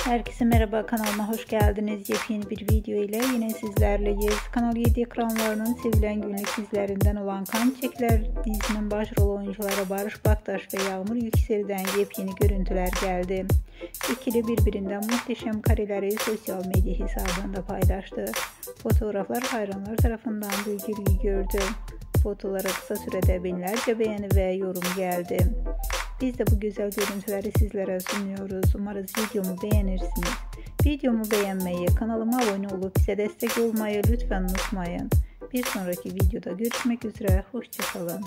Herkese merhaba, kanalıma hoş geldiniz. Yepyeni bir video ile yine sizlerleyiz. Kanal 7 ekranlarının sevilen günlük dizilerinden olan Kan Çiçekler dizinin başrol oyuncuları Bariş, Baktaş ve Yağmur Yüksel'den yepyeni görüntüler geldi. İkili birbirinden muhteşem kareleri sosyal medya hesabında paylaştı. Fotoğraflar hayranlar tarafından büyük ilgi gördü. Fotoğraflara kısa sürede binlerce beğeni ve yorum geldi. Biz de bu güzel görüntüleri sizlere sunuyoruz. Umarız videomu beğenirsiniz. Videomu beğenmeyi, kanalıma abone olup bize destek olmayı lütfen unutmayın. Bir sonraki videoda görüşmek üzere. Hoşça kalın.